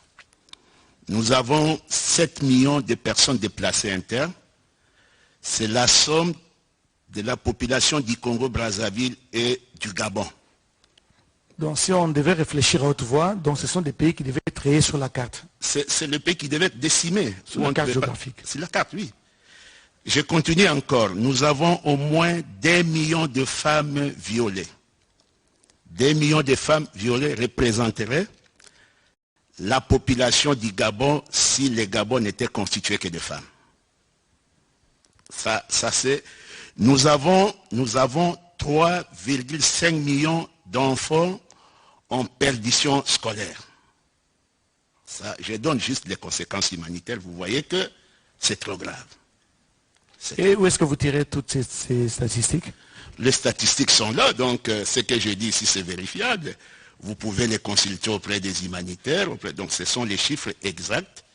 Nous avons 7 millions de personnes déplacées internes. C'est la somme de la population du Congo-Brazzaville et du Gabon. Donc si on devait réfléchir à haute voix, donc ce sont des pays qui devaient être rayés sur la carte. C'est le pays qui devait être décimé. Sur la carte géographique. C'est la carte, oui. Je continue encore. Nous avons au moins 2 millions de femmes violées. 2 millions de femmes violées représenteraient la population du Gabon si le Gabon n'était constitué que de femmes. Ça c'est... Nous avons 3,5 millions d'enfants en perdition scolaire. Ça, je donne juste les conséquences humanitaires. Vous voyez que c'est trop grave. Et où est-ce que vous tirez toutes ces statistiques? Les statistiques sont là, donc ce que je dis ici c'est vérifiable. Vous pouvez les consulter auprès des humanitaires. Donc ce sont les chiffres exacts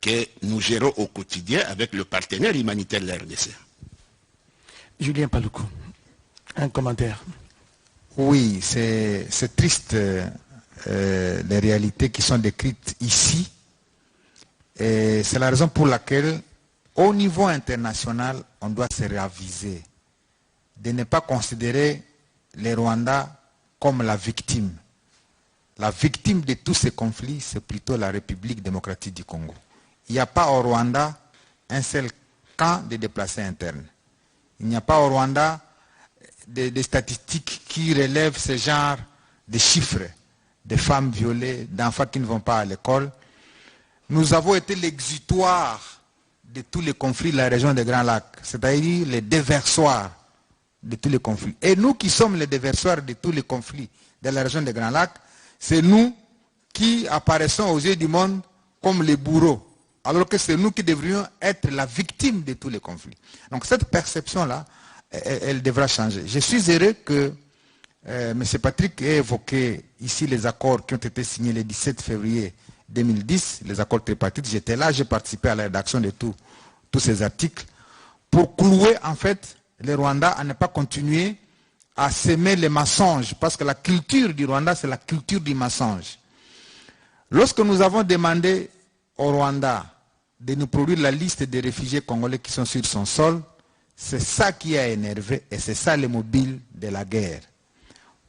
que nous gérons au quotidien avec le partenaire humanitaire de la RDC. Julien Paluku, un commentaire. Oui, c'est triste les réalités qui sont décrites ici. Et c'est la raison pour laquelle, au niveau international, on doit se réaviser, de ne pas considérer les Rwandais comme la victime. La victime de tous ces conflits, c'est plutôt la République démocratique du Congo. Il n'y a pas au Rwanda un seul camp de déplacés internes. Il n'y a pas au Rwanda des statistiques qui relèvent ce genre de chiffres, de femmes violées, d'enfants qui ne vont pas à l'école. Nous avons été l'exutoire de tous les conflits de la région des Grands Lacs, c'est-à-dire les déversoirs de tous les conflits. Et nous qui sommes les déversoirs de tous les conflits de la région des Grands Lacs, c'est nous qui apparaissons aux yeux du monde comme les bourreaux, alors que c'est nous qui devrions être la victime de tous les conflits. Donc cette perception-là, elle devra changer. Je suis heureux que M. Patrick ait évoqué ici les accords qui ont été signés le 17 février 2010, les accords tripartites. J'étais là, j'ai participé à la rédaction de tous ces articles, pour clouer en fait les Rwandais à ne pas continuer à s'aimer les mensonges, parce que la culture du Rwanda, c'est la culture du mensonge. Lorsque nous avons demandé au Rwanda de nous produire la liste des réfugiés congolais qui sont sur son sol, c'est ça qui a énervé et c'est ça le mobile de la guerre.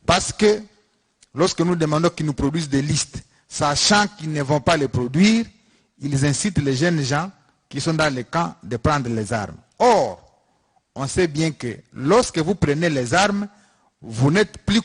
Parce que lorsque nous demandons qu'ils nous produisent des listes, sachant qu'ils ne vont pas les produire, ils incitent les jeunes gens qui sont dans les camps de prendre les armes. Or, on sait bien que lorsque vous prenez les armes, vous n'êtes plus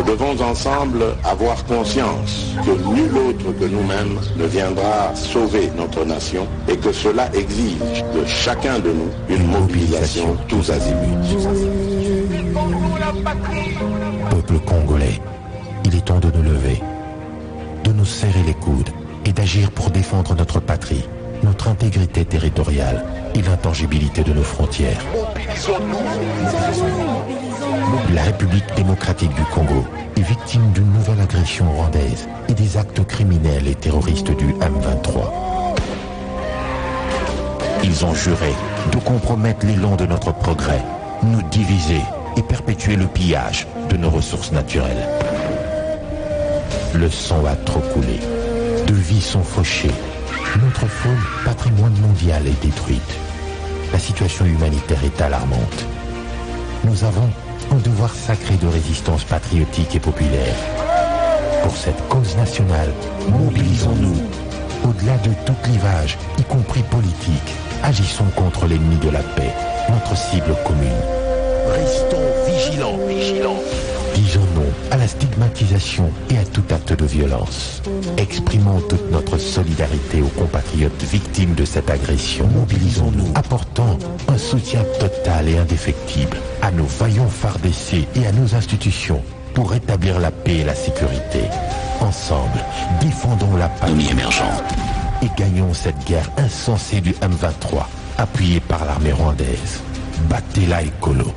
devons ensemble avoir conscience que nul autre que nous-mêmes ne viendra sauver notre nation et que cela exige de chacun de nous une mobilisation tous azimuts. Peuple congolais, il est temps de nous lever, de nous serrer les coudes et d'agir pour défendre notre patrie, notre intégrité territoriale et l'intangibilité de nos frontières. La République démocratique du Congo est victime d'une nouvelle agression rwandaise et des actes criminels et terroristes du M23. Ils ont juré de compromettre l'élan de notre progrès, nous diviser et perpétuer le pillage de nos ressources naturelles. Le sang a trop coulé, de vies sont fauchées, notre faune, patrimoine mondial, est détruite. La situation humanitaire est alarmante. Nous avons un devoir sacré de résistance patriotique et populaire. Pour cette cause nationale, mobilisons-nous. Au-delà de tout clivage, y compris politique, agissons contre l'ennemi de la paix, notre cible commune. Restons vigilants. Disons non à la stigmatisation et à tout acte de violence. Exprimons toute notre solidarité aux compatriotes victimes de cette agression. Mobilisons-nous, apportant un soutien total et indéfectible à nos vaillants FARDC et à nos institutions pour rétablir la paix et la sécurité. Ensemble, défendons la patrie émergente et gagnons cette guerre insensée du M23, appuyée par l'armée rwandaise. Battez-la écolo,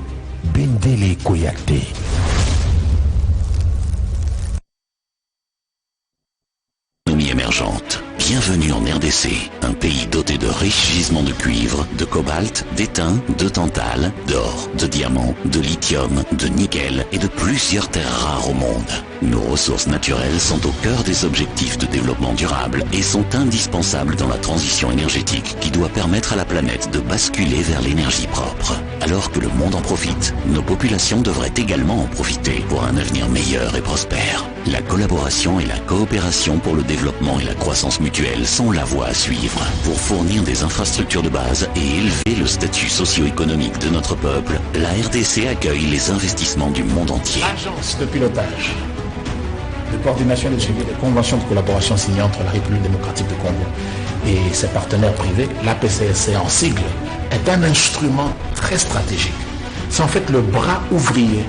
Bendele Koyate. Émergente. Bienvenue en RDC, un pays doté de riches gisements de cuivre, de cobalt, d'étain, de tantale, d'or, de diamants, de lithium, de nickel et de plusieurs terres rares au monde. Nos ressources naturelles sont au cœur des objectifs de développement durable et sont indispensables dans la transition énergétique qui doit permettre à la planète de basculer vers l'énergie propre. Alors que le monde en profite, nos populations devraient également en profiter pour un avenir meilleur et prospère. La collaboration et la coopération pour le développement et la croissance mutuelle sont la voie à suivre pour fournir des infrastructures de base et élever le statut socio-économique de notre peuple. La RDC accueille les investissements du monde entier. Agence de pilotage, de coordination et de suivi des conventions de collaboration signées entre la République démocratique du Congo et ses partenaires privés, l'APCSC en sigle, est un instrument très stratégique. C'est en fait le bras ouvrier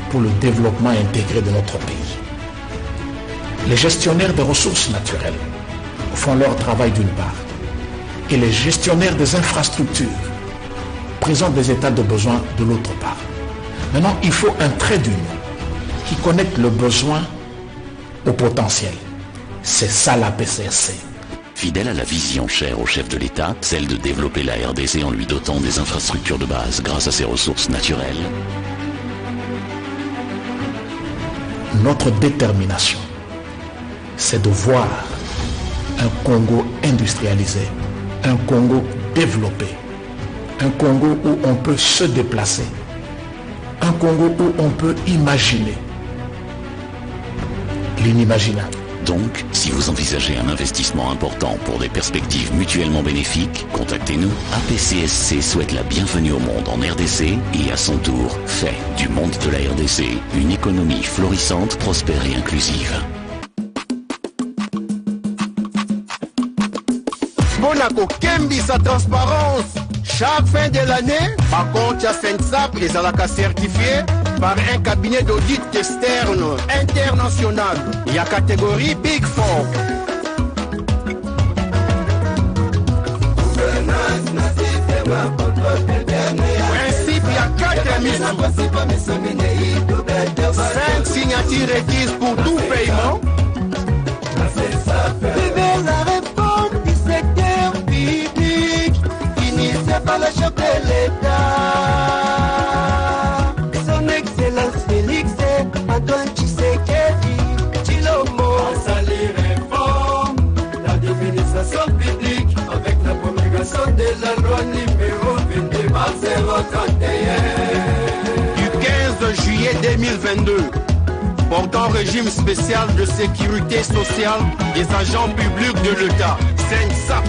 pour le développement intégré de notre pays. Les gestionnaires des ressources naturelles font leur travail d'une part et les gestionnaires des infrastructures présentent des états de besoin de l'autre part. Maintenant, il faut un trait d'union qui connecte le besoin au potentiel. C'est ça la PCSC. Fidèle à la vision chère au chef de l'État, celle de développer la RDC en lui dotant des infrastructures de base grâce à ses ressources naturelles. Notre détermination, c'est de voir un Congo industrialisé, un Congo développé, un Congo où on peut se déplacer, un Congo où on peut imaginer l'inimaginable. Donc, si vous envisagez un investissement important pour des perspectives mutuellement bénéfiques, contactez-nous. APCSC souhaite la bienvenue au monde en RDC et à son tour fait du monde de la RDC une économie florissante, prospère et inclusive. Monaco Kembisa Transparence. Chaque fin de l'année, par contre, SENSAP et Zalaka certifié par un cabinet d'audit externe international. Il y a catégorie Big Four. Principe, il y a 4 missions. 5 signatures requises pour tout paiement. La réforme du secteur public initiée par le chef de l'État. Son Excellence Félix Antoine Tshisekedi Tshilombo. Grâce les réformes, la définition publique avec la promulgation de la loi numéro 22/031. Du 15 juillet 2022. Portant régime spécial de sécurité sociale des agents publics de l'État. SENSAP.